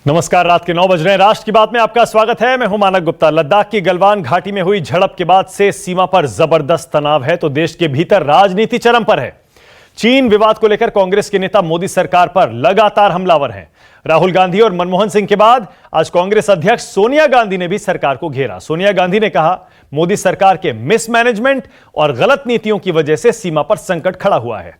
नमस्कार, रात के 9 बज रहे हैं। राष्ट्र की बात में आपका स्वागत है। मैं हूं मानक गुप्ता। लद्दाख की गलवान घाटी में हुई झड़प के बाद से सीमा पर जबरदस्त तनाव है तो देश के भीतर राजनीति चरम पर है। चीन विवाद को लेकर कांग्रेस के नेता मोदी सरकार पर लगातार हमलावर हैं। राहुल गांधी और मनमोहन सिंह के बाद आज कांग्रेस अध्यक्ष सोनिया गांधी ने भी सरकार को घेरा। सोनिया गांधी ने कहा, मोदी सरकार के मिसमैनेजमेंट और गलत नीतियों की वजह से सीमा पर संकट खड़ा हुआ है।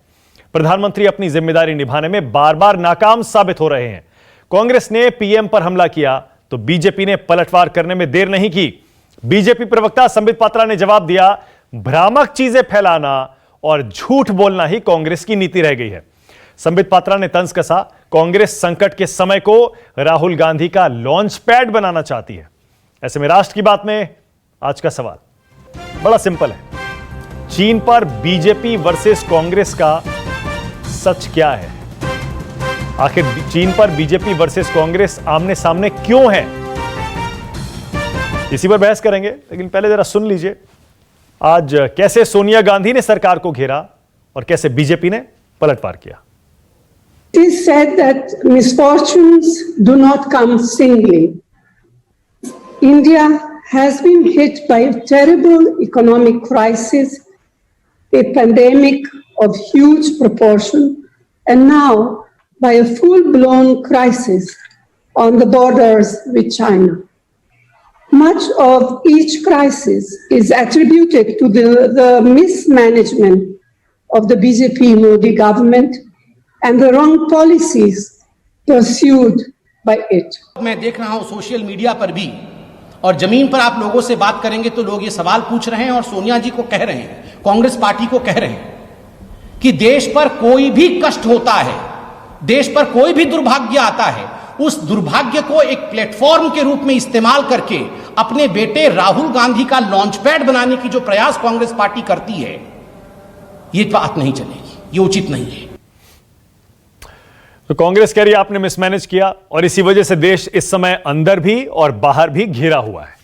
प्रधानमंत्री अपनी जिम्मेदारी निभाने में बार बार नाकाम साबित हो रहे हैं। कांग्रेस ने पीएम पर हमला किया तो बीजेपी ने पलटवार करने में देर नहीं की। बीजेपी प्रवक्ता संबित पात्रा ने जवाब दिया, भ्रामक चीजें फैलाना और झूठ बोलना ही कांग्रेस की नीति रह गई है। संबित पात्रा ने तंज कसा, कांग्रेस संकट के समय को राहुल गांधी का लॉन्च पैड बनाना चाहती है। ऐसे में राष्ट्र की बात में आज का सवाल बड़ा सिंपल है, चीन पर बीजेपी वर्सेस कांग्रेस का सच क्या है? आखिर चीन पर बीजेपी वर्सेस कांग्रेस आमने सामने क्यों है? इसी पर बहस करेंगे, लेकिन पहले जरा सुन लीजिए आज कैसे सोनिया गांधी ने सरकार को घेरा और कैसे बीजेपी ने पलटवार किया। It is said that misfortunes do not come singly. India has been hit by a terrible economic crisis, a pandemic of huge proportion, and now by a full-blown crisis on the borders with China. Much of each crisis is attributed to the mismanagement of the BJP Modi government and the wrong policies pursued by it. मैं देख रहा हूं social media पर भी और जमीन पर आप लोगों से बात करेंगे तो लोग ये सवाल पूछ रहे हैं और सोनिया जी को कह रहे हैं, कांग्रेस पार्टी को कह रहे हैं कि देश पर कोई भी कष्ट होता है, देश पर कोई भी दुर्भाग्य आता है, उस दुर्भाग्य को एक प्लेटफॉर्म के रूप में इस्तेमाल करके अपने बेटे राहुल गांधी का लॉन्च पैड बनाने की जो प्रयास कांग्रेस पार्टी करती है, ये बात नहीं चलेगी, ये उचित नहीं है। तो कांग्रेस कह रही है आपने मिसमैनेज किया और इसी वजह से देश इस समय अंदर भी और बाहर भी घिरा हुआ है,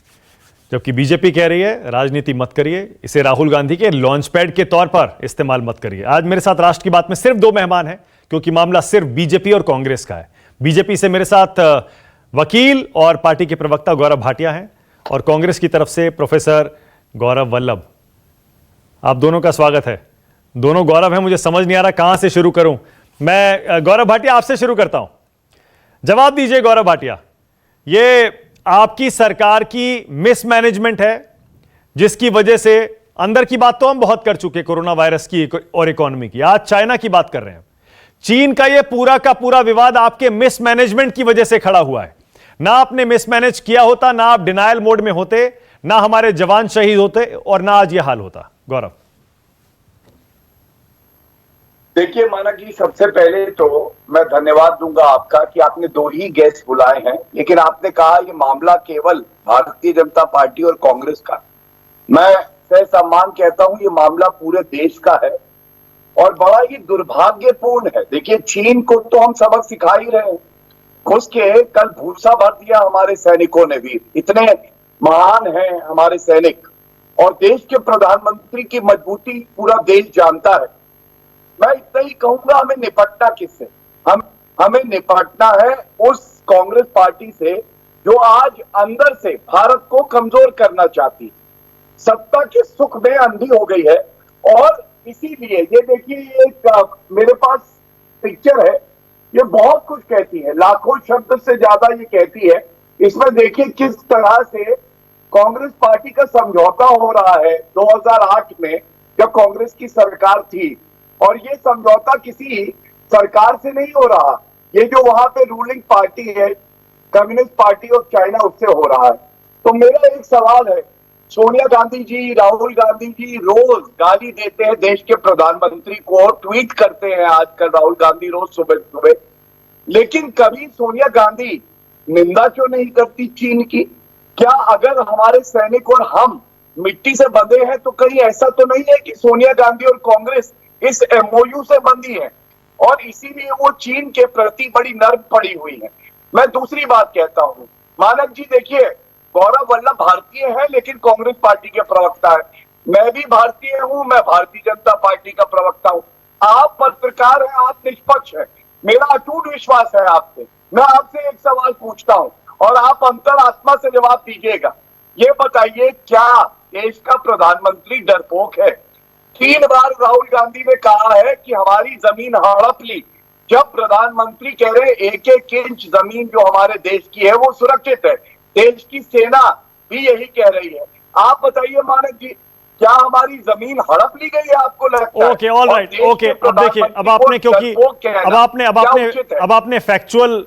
जबकि बीजेपी कह रही है राजनीति मत करिए, इसे राहुल गांधी के लॉन्च पैड के तौर पर इस्तेमाल मत करिए। आज मेरे साथ राष्ट्र की बात में सिर्फ दो मेहमान हैं, क्योंकि मामला सिर्फ बीजेपी और कांग्रेस का है। बीजेपी से मेरे साथ वकील और पार्टी के प्रवक्ता गौरव भाटिया हैं और कांग्रेस की तरफ से प्रोफेसर गौरव वल्लभ। आप दोनों का स्वागत है। दोनों गौरव हैं, मुझे समझ नहीं आ रहा कहां से शुरू करूं। मैं गौरव भाटिया आपसे शुरू करता हूं। जवाब दीजिए गौरव भाटिया, ये आपकी सरकार की मिसमैनेजमेंट है जिसकी वजह से, अंदर की बात तो हम बहुत कर चुके, कोरोना वायरस की और इकोनॉमी की, आज चाइना की बात कर रहे हैं। चीन का ये पूरा का पूरा विवाद आपके मिसमैनेजमेंट की वजह से खड़ा हुआ है। ना आपने मिसमैनेज किया होता, ना आप डिनायल मोड में होते, ना हमारे जवान शहीद होते और ना आज ये हाल होता। गौरव देखिए मानक जी, सबसे पहले तो मैं धन्यवाद दूंगा आपका कि आपने दो ही गेस्ट बुलाए हैं, लेकिन आपने कहा ये मामला केवल भारतीय जनता पार्टी और कांग्रेस का। मैं ससम्मान कहता हूं ये मामला पूरे देश का है और बड़ा ही दुर्भाग्यपूर्ण है। देखिए चीन को तो हम सबक सिखा ही रहे हैं, घुस के कल भूसा भर दिया हमारे सैनिकों ने भी, इतने महान हैं हमारे सैनिक और देश के प्रधानमंत्री की मजबूती पूरा देश जानता है। मैं इतना ही कहूंगा, हमें निपटना किससे? हमें निपटना है उस कांग्रेस पार्टी से जो आज अंदर से भारत को कमजोर करना चाहती है, सत्ता के सुख में अंधी हो गई है। और इसीलिए ये देखिए, एक मेरे पास पिक्चर है, ये बहुत कुछ कहती है, लाखों शब्द से ज्यादा ये कहती है। इसमें देखिए किस तरह से कांग्रेस पार्टी का समझौता हो रहा है 2008 में जब कांग्रेस की सरकार थी, और ये समझौता किसी सरकार से नहीं हो रहा, ये जो वहां पे रूलिंग पार्टी है कम्युनिस्ट पार्टी ऑफ चाइना, उससे हो रहा है। तो मेरा एक सवाल है, सोनिया गांधी जी, राहुल गांधी जी रोज गाली देते हैं देश के प्रधानमंत्री को, ट्वीट करते हैं आजकल राहुल गांधी रोज सुबह सुबह, लेकिन कभी सोनिया गांधी निंदा क्यों नहीं करती चीन की? क्या अगर हमारे सैनिक और हम मिट्टी से बंधे हैं तो कहीं ऐसा तो नहीं है कि सोनिया गांधी और कांग्रेस इस एमओयू से बंधी है और इसीलिए वो चीन के प्रति बड़ी नर्म पड़ी हुई है? मैं दूसरी बात कहता हूं, मानक जी देखिए, गौरव वल्लभ भारतीय है लेकिन कांग्रेस पार्टी के प्रवक्ता है, मैं भी भारतीय हूं, मैं भारतीय जनता पार्टी का प्रवक्ता हूं। आप पत्रकार हैं, आप निष्पक्ष हैं, मेरा अटूट विश्वास है आपसे, मैं आपसे एक सवाल पूछता हूं और आप अंतरात्मा से जवाब दीजिएगा। ये बताइए, क्या देश का प्रधानमंत्री डरपोक है? 3 बार राहुल गांधी ने कहा है कि हमारी जमीन हड़प ली। जब प्रधानमंत्री कह रहे हैं 1-1 इंच जमीन जो हमारे देश की है वो सुरक्षित है, देश की सेना भी यही कह रही है। आप बताइए मानक जी, क्या हमारी जमीन हड़प ली गई है? आपको लगता है? Okay, all right, okay. अब देखिए, अब आपने क्योंकि अब आपने फैक्चुअल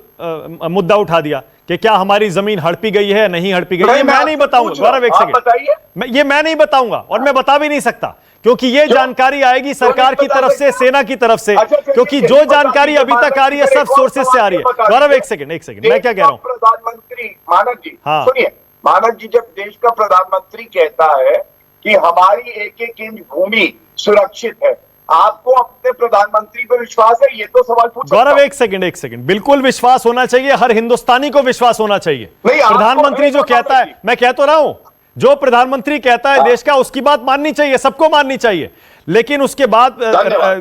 मुद्दा उठा दिया कि क्या हमारी जमीन हड़पी गई है, नहीं हड़पी गई, ये मैं नहीं बताऊंगा। गौरव, एक सेकंड बताइए। ये मैं नहीं बताऊंगा और मैं बता भी नहीं सकता, क्योंकि ये जानकारी आएगी सरकार की तरफ से, सेना की तरफ से, क्योंकि जो जानकारी अभी तक आ रही है सब सोर्सेज से आ रही है। गौरव, एक सेकंड, मैं क्या कह रहा हूं? प्रधानमंत्री मानक जी, हाँ सुनिए, मानक जी, जब देश का प्रधानमंत्री कहता है कि हमारी 1-1 इंच भूमि सुरक्षित है, आपको अपने प्रधानमंत्री पर विश्वास है? ये तो सवाल पूछ। गौरव, एक सेकंड, बिल्कुल विश्वास होना चाहिए, हर हिंदुस्तानी को विश्वास होना चाहिए। प्रधानमंत्री जो कहता है, मैं कह तो रहा हूं, जो प्रधानमंत्री कहता है देश का, उसकी बात माननी चाहिए, सबको माननी चाहिए। लेकिन उसके बाद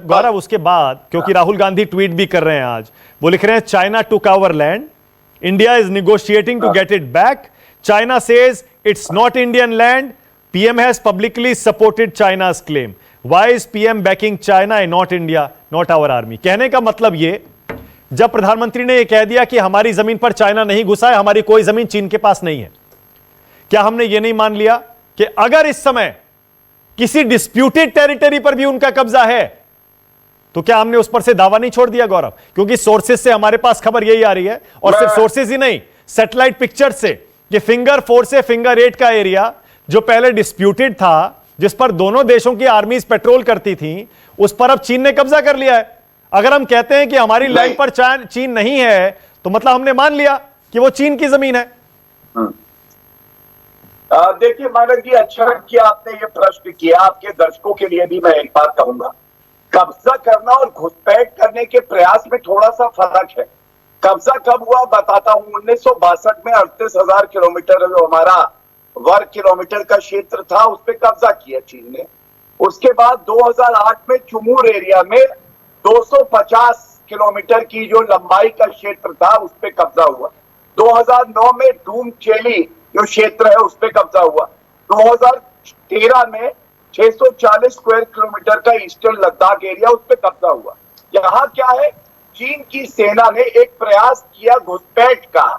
गौरव, उसके बाद क्योंकि राहुल गांधी ट्वीट भी कर रहे हैं आज, वो लिख रहे हैं China took our land, India is negotiating to get it back, China says it's not Indian land, PM has publicly supported China's claim. Why is PM backing China and not India, not our army? कहने का मतलब ये, जब प्रधानमंत्री ने ये कह दिया कि हमारी जमीन पर चाइना नहीं घुसा है, हमारी कोई जमीन चीन के पास नहीं है, क्या हमने ये नहीं मान लिया कि अगर इस समय किसी डिस्प्यूटेड टेरिटरी पर भी उनका कब्जा है तो क्या हमने उस पर से दावा नहीं छोड़ दिया? गौरव, क्योंकि सोर्सेज से हमारे पास खबर यही आ रही है, और सिर्फ सोर्सेज ही नहीं, सैटेलाइट पिक्चर से, कि फिंगर 4 से फिंगर 8 का एरिया जो पहले डिस्प्यूटेड था, जिस पर दोनों देशों की आर्मीज पेट्रोल करती थी, उस पर अब चीन ने कब्जा कर लिया है। अगर हम कहते हैं कि हमारी लैंड पर चीन नहीं है, तो मतलब हमने मान लिया कि वो चीन की जमीन है। देखिए मानक जी, अच्छा किया आपने ये प्रश्न किया। आपके दर्शकों के लिए भी मैं एक बात कहूंगा, कब्जा करना और घुसपैठ करने के प्रयास में थोड़ा सा फर्क है। कब्जा कब हुआ बताता हूं। 1962 में 38,000 किलोमीटर जो हमारा वर्ग किलोमीटर का क्षेत्र था, उस पर कब्जा किया चीन ने। उसके बाद 2008 में चुमूर एरिया में 250 किलोमीटर की जो लंबाई का क्षेत्र था, उस पर कब्जा हुआ। 2009 में डूम चेली जो क्षेत्र है, उस पर कब्जा हुआ। 2013 में 640 स्क्वायर किलोमीटर का ईस्टर्न लद्दाख एरिया, उस पर कब्जा हुआ। यहाँ क्या है, चीन की सेना ने एक प्रयास किया घुसपैठ का,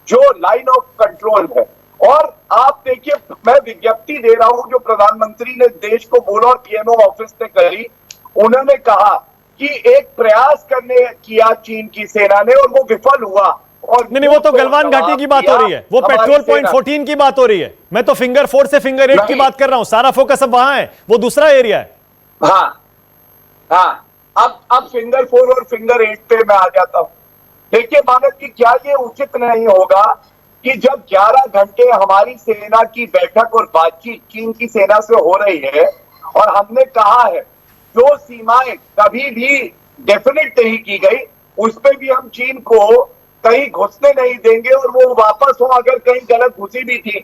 जो लाइन ऑफ कंट्रोल है। और आप देखिए, मैं विज्ञप्ति दे रहा हूं जो प्रधानमंत्री ने देश को बोला और PMO ऑफिस ने करी। उन्होंने कहा कि एक प्रयास करने किया चीन की सेना ने और वो विफल हुआ। और नहीं, वो तो गलवान घाटी की बात हो रही है, वो पेट्रोल पॉइंट 14 की बात हो रही है। मैं तो फिंगर 4 से फिंगर 8 की बात कर रहा हूं। सारा फोकस अब वहां है, वो दूसरा एरिया है। हाँ, अब फिंगर 4 और फिंगर 8 पे मैं आ जाता हूं। देखिए मानक जी, क्या ये उचित नहीं होगा कि जब 11 घंटे हमारी सेना की बैठक और बातचीत चीन की सेना से हो रही है, और हमने कहा है जो सीमाएं कभी भी डेफिनेट नहीं की गई, उस पे भी हम चीन को कहीं घुसने नहीं देंगे, और वो वापस हो अगर कहीं गलत घुसी भी थी,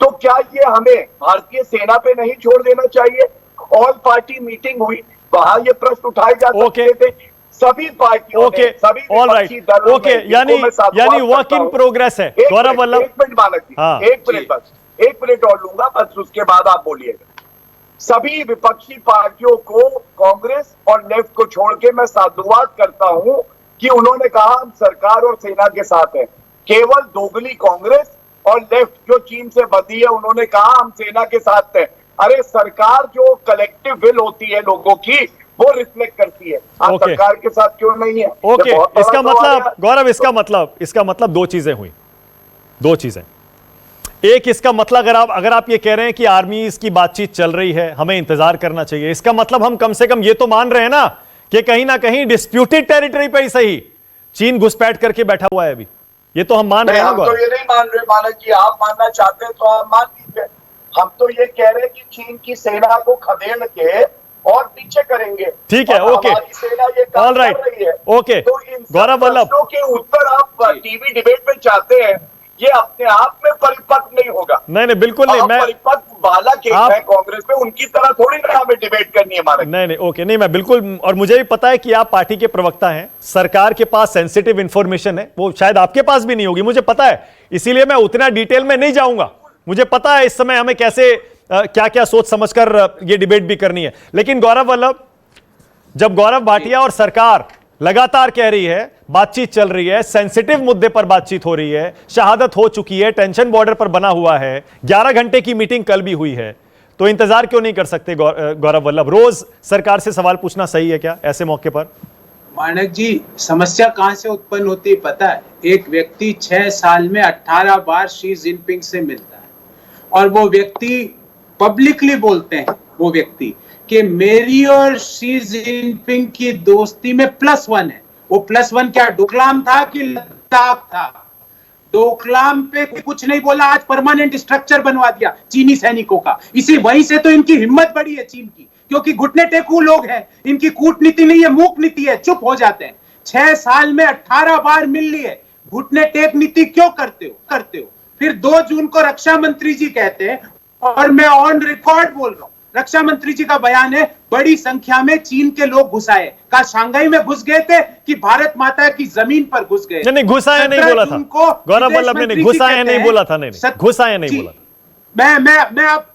तो क्या ये हमें भारतीय सेना पे नहीं छोड़ देना चाहिए? ऑल पार्टी मीटिंग हुई, वहां ये प्रश्न उठाए जा सकते थे। सभी पार्टियों ने, सभी विपक्षी दलों ने, यानी वर्क इन प्रोग्रेस है। गौरव वल्लभ, एक मिनट मानक जी, एक मिनट बस, 1 मिनट और लूंगा बस, उसके बाद आप बोलिएगा। सभी विपक्षी पार्टियों को, कांग्रेस और लेफ्ट को छोड़ के मैं साधुवाद करता हूं कि उन्होंने कहा हम सरकार और सेना के साथ हैं। केवल दोगली कांग्रेस और लेफ्ट जो चीन से बंधी है, उन्होंने कहा हम सेना के साथ हैं। अरे सरकार जो कलेक्टिव विल होती है लोगों की, वो रिफ्लेक्ट करती है। आप सरकार के साथ क्यों नहीं है? इसका मतलब गौरव, इसका मतलब 2 चीजें हुई, 2 चीजें। एक, इसका मतलब अगर आप ये कह रहे हैं कि आर्मी की बातचीत चल रही है, हमें इंतजार करना चाहिए, इसका मतलब हम कम से कम ये तो मान रहे हैं ना कि कहीं ना कहीं डिस्प्यूटेड टेरिटरी पर ही सही चीन घुसपैठ करके बैठा हुआ है अभी। ये तो हम मान रहे हैं ना। हम तो ये नहीं मान रहे मानक जी, आप मानना चाहते हैं तो आप मान लीजिए। हम तो ये कह रहे हैं कि चीन की सेना को खदेड़ के और पीछे करेंगे। ठीक है, ओके, ऑल राइट, ओके। तो इन गौरव वल्लभ के उत्तर आप टीवी डिबेट में चाहते हैं ये अपने आप में परिपक्व नहीं होगा। नहीं नहीं बिल्कुल नहीं, मैं परिपक्व बालक है कांग्रेस में, उनकी तरह थोड़ी ना हमें डिबेट करनी है हमारे। नहीं नहीं ओके, नहीं मैं बिल्कुल, और मुझे भी पता है कि आप पार्टी के प्रवक्ता हैं, सरकार के पास सेंसिटिव इंफॉर्मेशन है, वो शायद आपके पास भी नहीं होगी, मुझे पता है, इसीलिए मैं उतना डिटेल में नहीं जाऊंगा। मुझे पता है इस समय हमें कैसे क्या क्या सोच समझकर ये डिबेट भी करनी है। लेकिन गौरव वल्लभ, जब गौरव भाटिया और सरकार लगातार कह रही है, बातचीत चल रही है, सेंसिटिव मुद्दे पर बातचीत हो रही है, शहादत हो चुकी है, टेंशन बॉर्डर पर बना हुआ है, 11 घंटे की मीटिंग कल भी हुई है, तो इंतजार क्यों नहीं कर सकते गौरव वल्लभ? रोज सरकार से सवाल पूछना सही है क्या ऐसे मौके पर? मानक जी, समस्या कहां से उत्पन्न होती है पता है? एक व्यक्ति 6 साल में 18 बार शी जिनपिंग से मिलता है और वो व्यक्ति पब्लिकली बोलते हैं, वो व्यक्ति, कि मेरी और शी जिनपिंग की दोस्ती में +1 है। वो +1 क्या डोकलाम था कि लद्दाख था? डोकलाम पे कुछ नहीं बोला, आज परमानेंट स्ट्रक्चर बनवा दिया चीनी सैनिकों का। इसी वहीं से तो इनकी हिम्मत बढ़ी है चीन की, क्योंकि घुटने टेकू लोग हैं, इनकी कूटनीति नहीं है, मूक नीति है, चुप हो जाते हैं। 6 साल में 18 बार मिल लिए, घुटने टेक नीति क्यों करते हो? फिर 2 जून को रक्षा मंत्री जी कहते हैं, और मैं ऑन रिकॉर्ड बोल रहा हूं, रक्षा मंत्री जी का बयान है, बड़ी संख्या में चीन के लोग घुस आए। कहा शांघाई में घुस गए थे कि भारत माता की जमीन पर घुस गए? नहीं, घुस आए नहीं बोला था गौरव वल्लभ ने, घुस आए नहीं बोला था, नहीं घुस आए नहीं बोला था।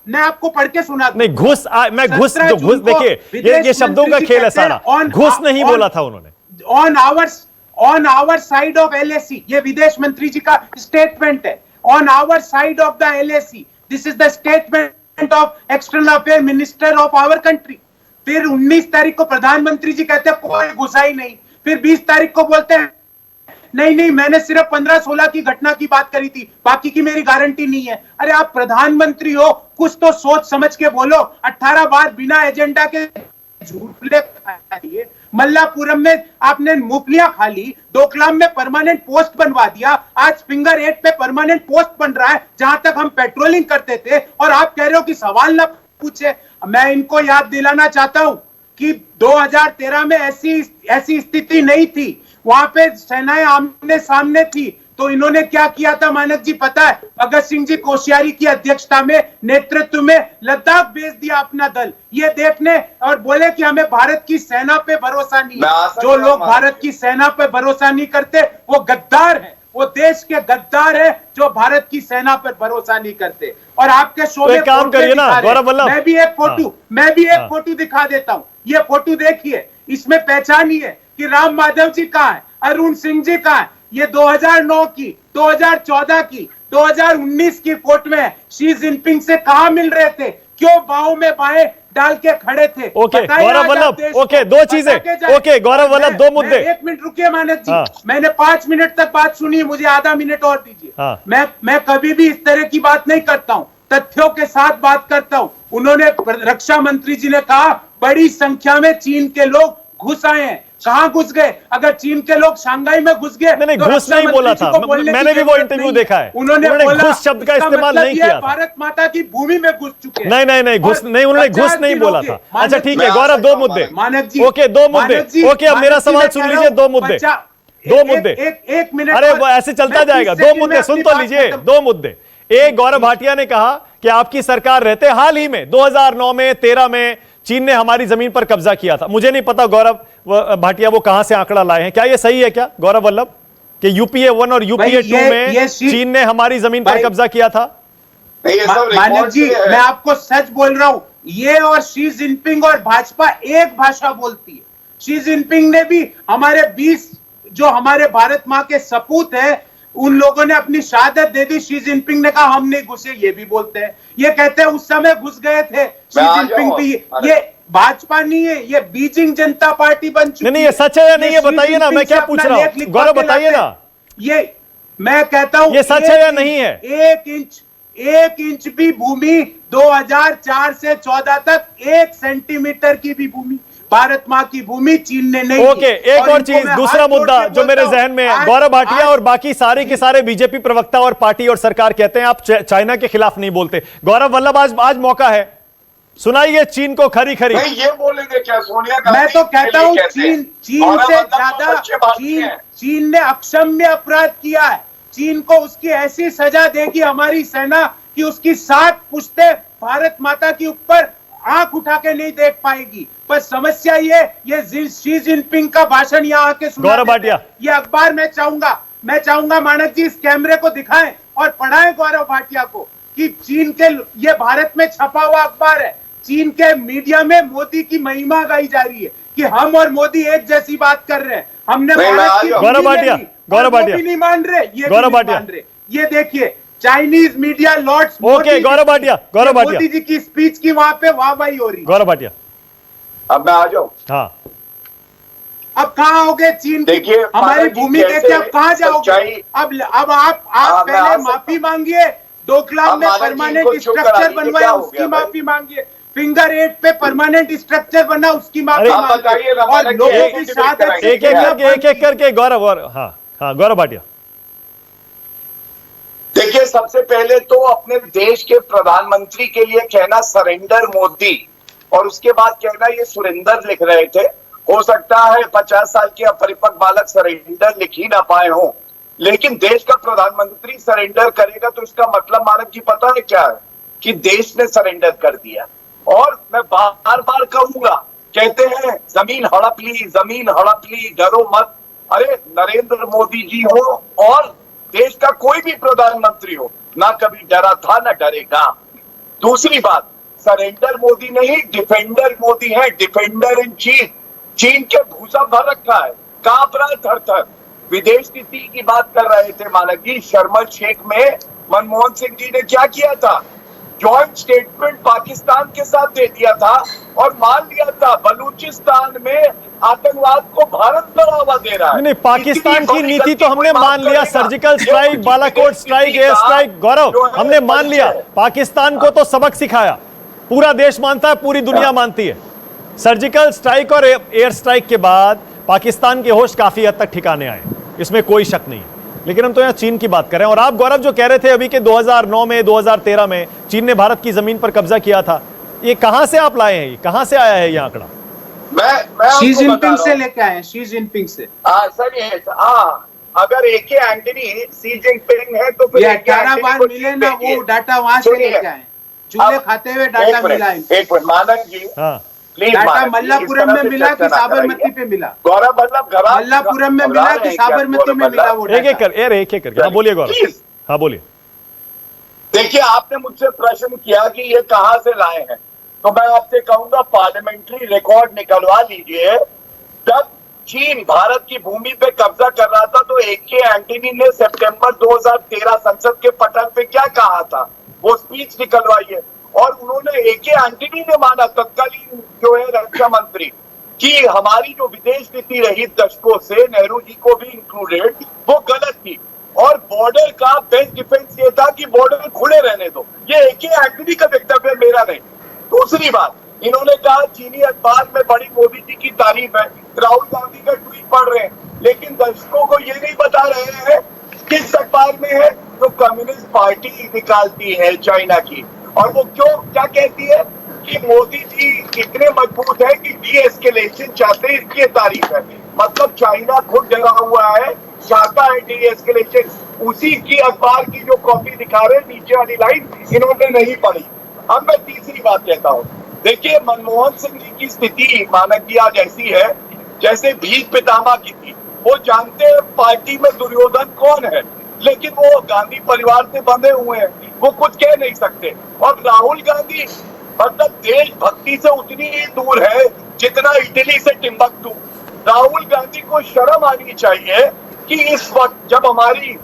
मैं आपको पढ़ के सुना नहीं, घुस देखिए ये शब्दों का खेल है सारा, घुस नहीं बोला था उन्होंने। On our side of LAC, ये विदेश मंत्री जी का स्टेटमेंट है, on our side of the LAC, this is the statement of external affair minister of our country. फिर 19 तारीख को प्रधानमंत्री जी कहते हैं कोई घुसा ही नहीं। फिर 20 तारीख को बोलते हैं नहीं मैंने सिर्फ 15-16 की घटना की बात करी थी, बाकी की मेरी गारंटी नहीं है। अरे आप प्रधानमंत्री हो, कुछ तो सोच समझ के बोलो। 18 बार बिना एजेंडा के झूठे खाइए, मल्लापुरम में आपने मूंगफलियां खा ली, डोकलाम में परमानेंट पोस्ट बनवा दिया, आज फिंगर 8 पे परमानेंट पोस्ट बन रहा है जहां तक हम पेट्रोलिंग करते थे, और आप कह रहे हो कि सवाल ना पूछे। मैं इनको याद दिलाना चाहता हूं कि 2013 में ऐसी स्थिति नहीं थी, वहां पे सेनाएं आमने सामने थी। तो इन्होंने क्या किया था मानक जी पता है? भगत सिंह जी कोश्यारी की अध्यक्षता में, नेतृत्व में लद्दाख भेज दिया अपना दल, ये देखने, और बोले कि हमें भारत की सेना पे भरोसा नहीं है। जो लोग भारत की सेना पे भरोसा नहीं करते वो गद्दार है, वो देश के गद्दार है जो भारत की सेना पर भरोसा नहीं करते। और आपके शो में काम करिए ना गौरव वल्लभ, मैं भी एक फोटो दिखा देता हूं। ये फोटो देखिए, इसमें पहचानिए कि राम माधव जी कहां है, अरुण सिंह जी कहां है। ये 2009 की, 2014 की, 2019 की फोटो में शी जिनपिंग से कहां मिल रहे थे, क्यों बाहों में बाहें डाल के खड़े थे। ओके गौरव वल्लभ, ओके 2 चीजें, ओके गौरव वल्लभ 2 मुद्दे। 1 मिनट रुकिए मानक जी, मैंने 5 मिनट तक बात सुनी, मुझे आधा मिनट और दीजिए। मैं कभी भी इस तरह की बात नहीं करता हूं, तथ्यों के साथ बात करता हूं। उन्होंने, रक्षा मंत्री जी ने कहा बड़ी संख्या में चीन के लोग घुस आए हैं। कहां घुस गए? अगर चीन के लोग शांघाई में घुस गए, नहीं घुस नहीं बोला था, मैंने भी वो इंटरव्यू देखा है, उन्होंने घुस शब्द का इस्तेमाल नहीं किया। भारत माता की भूमि में घुस चुके हैं। नहीं घुस नहीं, उन्होंने घुस नहीं बोला था। अच्छा ठीक है गौरव, 2 मुद्दे ओके, 2 मुद्दे ओके। अब मेरा सवाल सुन लीजिए, 2 मुद्दे, 2 मुद्दे। एक मिनट, अरे वो ऐसे चलता जाएगा। 2 मुद्दे सुन तो लीजिए, 2 मुद्दे। एक, गौरव भाटिया ने कहा कि आपकी सरकार रहते हाल ही में 2009 में 13 में चीन ने हमारी जमीन पर कब्जा किया था। मुझे नहीं पता गौरव भाटिया वो कहां से आंकड़ा लाए हैं, क्या ये सही है क्या गौरव वल्लभ कि UPA 1 और UPA 2 में चीन ने हमारी जमीन पर कब्जा किया था? मानक जी मैं आपको सच बोल रहा हूं, ये और शी जिनपिंग और भाजपा एक भाषा बोलती है। शी जिनपिंग ने भी हमारे 20 जो हमारे भारत मां के सपूत है, उन लोगों ने अपनी शहादत दे दी। शी जिनपिंग ने कहा हम नहीं घुसे, ये भी बोलते हैं। ये कहते हैं उस समय घुस गए थे। शी जिनपिंग भी, ये भाजपा नहीं है, ये बीजिंग जनता पार्टी बन चुकी है। नहीं ये सच है या नहीं ये बताइए ना, मैं क्या पूछ रहा हूं गौरव, बताइए ना। ये मैं कहता हूं ये सच है या नहीं है? 1 इंच भी भूमि 2004 से 14 तक 1 सेंटीमीटर की भी भूमि भारत मां की भूमि चीन ने नहीं। ओके, एक और चीज, दूसरा मुद्दा जो मेरे जहन में है, गौरव भाटिया और बाकी सारे के सारे बीजेपी प्रवक्ता और पार्टी और सरकार कहते हैं आप चाइना के खिलाफ नहीं बोलते। गौरव वल्लभ आज मौका है, सुनाइए चीन को खरी खरी। नहीं ये बोलेंगे क्या सोनिया गांधी? मैं तो कहता हूं चीन से ज्यादा चीन ने अक्षम्य अपराध किया है। चीन को उसकी ऐसी सजा देगी हमारी सेना कि उसकी 7 पुश्तें भारत माता के ऊपर आंख उठा के नहीं देख पाएगी। पर समस्या ये शी जिनपिंग का भाषण यहाँ आके सुना गौरव भाटिया, ये अखबार मैं चाहूंगा मानक जी इस कैमरे को दिखाएं और पढ़ाएं गौरव भाटिया को कि चीन के ये भारत में छपा हुआ अखबार है। चीन के मीडिया में मोदी की महिमा गाई जा रही है कि हम और मोदी एक जैसी बात कर रहे हैं। हमने भारत की गौरव भाटिया नहीं मान रहे, ये गौरव भाटिया, मान रहे। ये देखिए Chinese media Lord's okay Gaurav Bhatia, Modi ji की स्पीच की वहां पे वाहवाही हो रही। गौरव भाटिया, अब मैं आ जाऊं। हाँ, अब कहाँ होगे चीन? देखिए हमारी भूमि देके अब कहाँ जाओगे? अब आप पहले माफी मांगिए, डोकलाम में परमानेंट स्ट्रक्चर बनवाया उसकी माफी मांगिए, फिंगर 8 पे परमानेंट स्ट्रक्चर बना उसकी माफी मांगिए, और लोगों की शहादत एक एक करके गौरव, हाँ गौरव भाटिया। देखिए सबसे पहले तो अपने देश के प्रधानमंत्री के लिए कहना सरेंडर मोदी, और उसके बाद कहना ये सुरेंदर लिख रहे थे। हो सकता है 50 साल के अपरिपक्व बालक सरेंडर लिख ही ना पाए हों, लेकिन देश का प्रधानमंत्री सरेंडर करेगा तो इसका मतलब मानव जी पता है क्या है? कि देश ने सरेंडर कर दिया। और मैं बार बार कहूंगा, कहते हैं जमीन हड़प ली, डरो मत। अरे नरेंद्र मोदी जी हो और देश का कोई भी प्रधानमंत्री हो, ना कभी डरा था ना डरेगा। दूसरी बात, सरेंडर मोदी नहीं डिफेंडर मोदी है, डिफेंडर इन चीफ। चीन के भूसा भर रखा है, कांप रहा है थर-थर। विदेश नीति की बात कर रहे थे मानक जी, शर्म एल शेख में मनमोहन सिंह जी ने क्या किया था? जॉइंट स्टेटमेंट पाकिस्तान के साथ दे दिया था और मान लिया था बलूचिस्तान में आतंकवाद को भारत बढ़ावा दे रहा है। नहीं, पाकिस्तान की नीति तो हमने मान लिया, surgical strike, Balakot strike, air strike, गौरव हमने मान लिया। पाकिस्तान को तो सबक सिखाया, पूरा देश मानता है, पूरी दुनिया मानती है। सर्जिकल स्ट्राइक और एयर स्ट्राइक के बाद पाकिस्तान के होश काफी हद तक ठिकाने आए, इसमें कोई शक नहीं है। लेकिन हम तो यहाँ चीन की बात कर रहे हैं। और आप गौरव जो कह रहे थे अभी के 2009 में 2013 में चीन ने भारत की जमीन पर कब्जा किया था, ये कहां से आप लाए हैं? कहां से आया है ये आंकड़ा? मैं शी जिनपिंग से लेके आए हैं, शी जिनपिंग से। सर ये अगर एके एंटनी शी जिनपिंग है तो फिर 11 बार मिले ना, वो डाटा वहां से लेके आए, चूल्हे खाते हुए डाटा मिला है। एक मिनट मानक जी, हाँ, डाटा मल्लापुरम में मिला कि साबरमती पे मिला? गौरव मतलब मल्लापुरम में मिला कि साबरमती में मिला? वो एक एक करके। हाँ बोलिए गौरव, हाँ बोलिए। देखिए आपने मुझसे प्रश्न किया कि ये कहां से लाए हैं, तो मैं आपसे कहूंगा पार्लियामेंट्री रिकॉर्ड निकलवा लीजिए। जब चीन भारत की भूमि पे कब्जा कर रहा था तो एके एंटनी ने सितंबर 2013 संसद के पटल पे क्या कहा था, वो स्पीच निकलवाइए। और उन्होंने एके एंटनी ने माना, तत्कालीन जो है रक्षा मंत्री, कि हमारी जो विदेश नीति रही दशकों से, नेहरू जी को भी इंक्लूडेड, वो गलत थी और बॉर्डर का बेस्ट डिफेंस ये था कि बॉर्डर खुले रहने दो। ये एके एंटनी का वक्तव्य, मेरा नहीं। दूसरी बात, इन्होंने कहा चीनी अखबार में बड़ी मोदी जी की तारीफ है, राहुल गांधी का ट्वीट पढ़ रहे हैं, लेकिन दर्शकों को ये नहीं बता रहे हैं किस अखबार में है, जो कम्युनिस्ट पार्टी निकालती है चाइना की। और वो क्यों क्या कहती है कि मोदी जी इतने मजबूत है कि डी एस्केलेशन चाहते हैं, इसकी तारीफ है। मतलब चाइना खुद डरा हुआ है, चाहता है डी एस्केलेशन। उसी की अखबार की जो कॉपी दिखा रहे हैं, नीचे वाली लाइन इन्होंने नहीं पढ़ी। अब मैं तीसरी बात कहता हूँ, देखिए मनमोहन सिंह जी की स्थिति मानक जी आज ऐसी है जैसे भीख पितामह की थी। वो जानते हैं पार्टी में दुर्योधन कौन है, लेकिन वो गांधी परिवार से बंधे हुए हैं, वो कुछ कह नहीं सकते। और राहुल गांधी मतलब देशभक्ति से उतनी ही दूर है जितना इटली से टिम्बकटू। राहुल गांधी को शर्म आनी चाहिए कि इस वक्त जब हमारी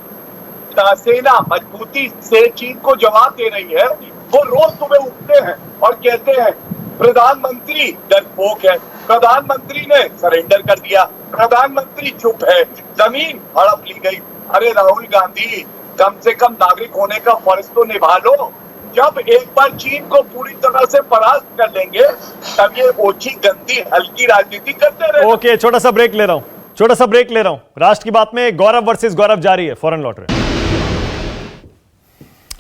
सेना मजबूती से चीन को जवाब दे रही है, वो रोज सुबह उठते हैं और कहते हैं प्रधानमंत्री डरपोक है, प्रधानमंत्री ने सरेंडर कर दिया, प्रधानमंत्री चुप है, जमीन हड़प ली गई। अरे राहुल गांधी, कम से कम नागरिक होने का फर्ज तो निभा लो। जब एक बार चीन को पूरी तरह से परास्त कर लेंगे, तब ये ओछी गंदी हल्की राजनीति करते रहे। ओके, छोटा सा ब्रेक ले रहा हूं। राष्ट्र की बात में गौरव वर्सेस गौरव जारी है, फौरन लौट रहे।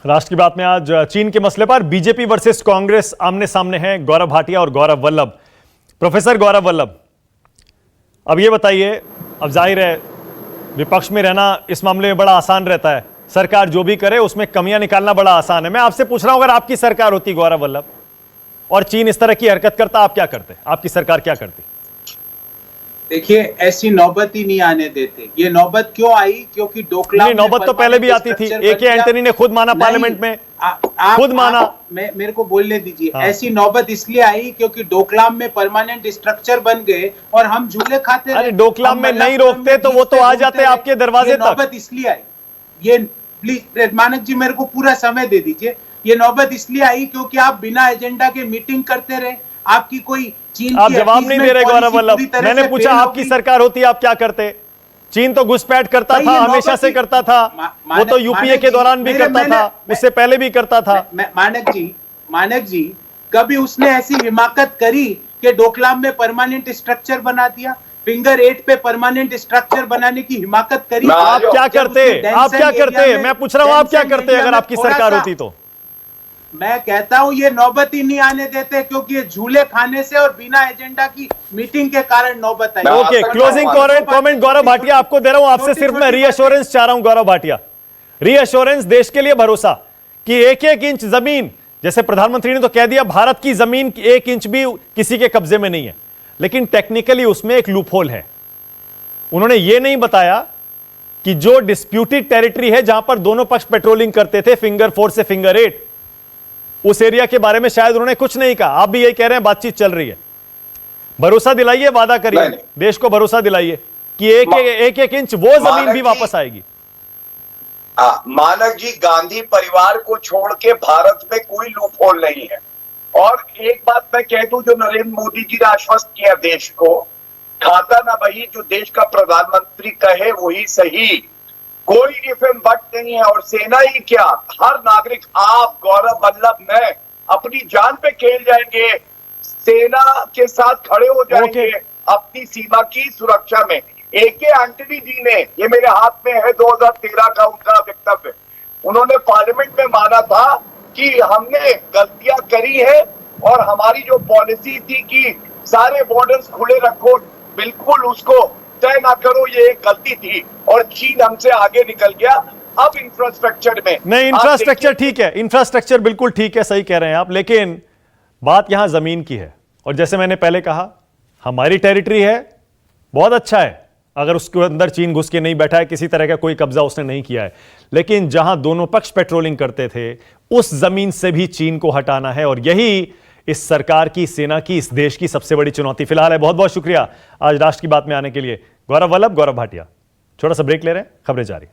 राष्ट्र की बात में आज चीन के मसले पर बीजेपी वर्सेस कांग्रेस आमने सामने हैं, गौरव भाटिया और गौरव वल्लभ। प्रोफेसर गौरव वल्लभ, अब ये बताइए, अब जाहिर है विपक्ष में रहना इस मामले में बड़ा आसान रहता है, सरकार जो भी करे उसमें कमियां निकालना बड़ा आसान है। मैं आपसे पूछ रहा हूं, अगर आपकी सरकार होती गौरव वल्लभ और चीन इस तरह की हरकत करता, आप क्या करते? आपकी सरकार क्या करती? देखिए, ऐसी नौबत ही नहीं आने देते। ये नौबत क्यों आई? क्योंकि डोकलाम में नौबत तो पहले भी आती थी। ए.के. एंटनी ने खुद माना पार्लियामेंट में, खुद माना। मेरे को बोलने दीजिए। हाँ। ऐसी नौबत इसलिए आई क्योंकि डोकलाम में परमानेंट स्ट्रक्चर बन गए और हम झूले खाते रहे। अरे डोकलाम में नहीं रोकते तो वो तो आ जाते आपके दरवाजे तक। नौबत इसलिए आई, ये प्लीज मानक जी मेरे को पूरा समय दे दीजिए। ये नौबत इसलिए आई क्योंकि आप बिना एजेंडा के मीटिंग करते रहे। आपकी कोई चीन आप की जवाब नहीं दे रहे गौरव वल्लभ। मैंने पूछा आपकी सरकार होती आप क्या करते? चीन तो घुसपैठ करता था, हमेशा से करता था। वो तो यूपीए के दौरान भी करता था, उससे पहले भी करता था। मानक जी कभी उसने ऐसी हिमाकत करी कि डोकलाम में परमानेंट स्ट्रक्चर बना दिया? फिंगर 8 पे परमानेंट स्ट्रक्चर बनाने की हिमाकत करी? आप क्या करते? आप क्या करते? मैं पूछ रहा हूं आप क्या करते अगर आपकी सरकार होती तो? मैं कहता हूं ये नौबत ही नहीं आने देते क्योंकि ये झूले खाने से और बिना एजेंडा की मीटिंग के कारण नौबत आई। Okay, closing comment Gaurav Bhatia आपको दे रहा हूं। आपसे सिर्फ मैं रीअश्योरेंस चाह रहा हूं गौरव भाटिया, रीअश्योरेंस, देश के लिए भरोसा कि एक एक इंच जमीन, जैसे प्रधानमंत्री ने तो कह दिया भारत की जमीन की 1 इंच भी किसी के कब्जे में नहीं है, लेकिन टेक्निकली उसमें एक लूपहोल है। उन्होंने यह नहीं बताया कि जो डिस्प्यूटेड टेरिटरी है जहां पर दोनों पक्ष पेट्रोलिंग करते थे, फिंगर 4 से फिंगर 8, उस एरिया के बारे में शायद उन्होंने कुछ नहीं कहा। आप भी यही कह रहे हैं बातचीत चल रही है। भरोसा दिलाइए, वादा करिए, देश को भरोसा दिलाइए कि एक एक इंच वो जमीन भी वापस आएगी। मानक जी, गांधी परिवार को छोड़ के भारत में कोई लूपहोल नहीं है। और एक बात मैं कह दूं, जो नरेंद्र मोदी जी ने आश्वस्त किया देश को, खाता ना वही जो देश का प्रधानमंत्री कहे वही सही, कोई इफ एंड बट नहीं है। और सेना ही क्या, हर नागरिक, आप, गौरव वल्लभ, मैं अपनी जान पे खेल जाएंगे, सेना के साथ खड़े हो जाएंगे अपनी सीमा की सुरक्षा में। ए.के. एंटनी जी ने, ये मेरे हाथ में है 2013 का उनका वक्तव्य, उन्होंने पार्लियामेंट में माना था कि हमने गलतियां करी है और हमारी जो पॉलिसी थी कि सारे बॉर्डर्स खुले रखो, बिल्कुल उसको तय ना करो, ये एक गलती थी और चीन हमसे आगे निकल गया। अब इंफ्रास्ट्रक्चर में नहीं, इंफ्रास्ट्रक्चर ठीक है, इंफ्रास्ट्रक्चर बिल्कुल ठीक है, सही कह रहे हैं आप, लेकिन बात यहां जमीन की है। और जैसे मैंने पहले कहा, हमारी टेरिटरी है, बहुत अच्छा है अगर उसके अंदर चीन घुस के नहीं बैठा है, किसी तरह का कोई कब्जा उसने नहीं किया है, लेकिन जहां दोनों पक्ष पेट्रोलिंग करते थे उस जमीन से भी चीन को हटाना है। और यही इस सरकार की, सेना की, इस देश की सबसे बड़ी चुनौती फिलहाल है। बहुत बहुत शुक्रिया आज राष्ट्र की बात में आने के लिए गौरव वल्लभ, गौरव भाटिया। छोटा सा ब्रेक ले रहे हैं, खबरें जारी।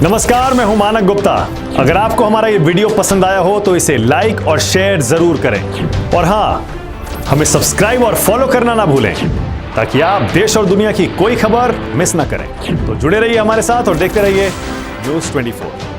नमस्कार, मैं हूं मानक गुप्ता। अगर आपको हमारा ये वीडियो पसंद आया हो तो इसे लाइक और शेयर जरूर करें, और हां, हमें सब्सक्राइब और फॉलो करना ना भूलें ताकि आप देश और दुनिया की कोई खबर मिस ना करें। तो जुड़े रहिए हमारे साथ और देखते रहिए न्यूज़ 24।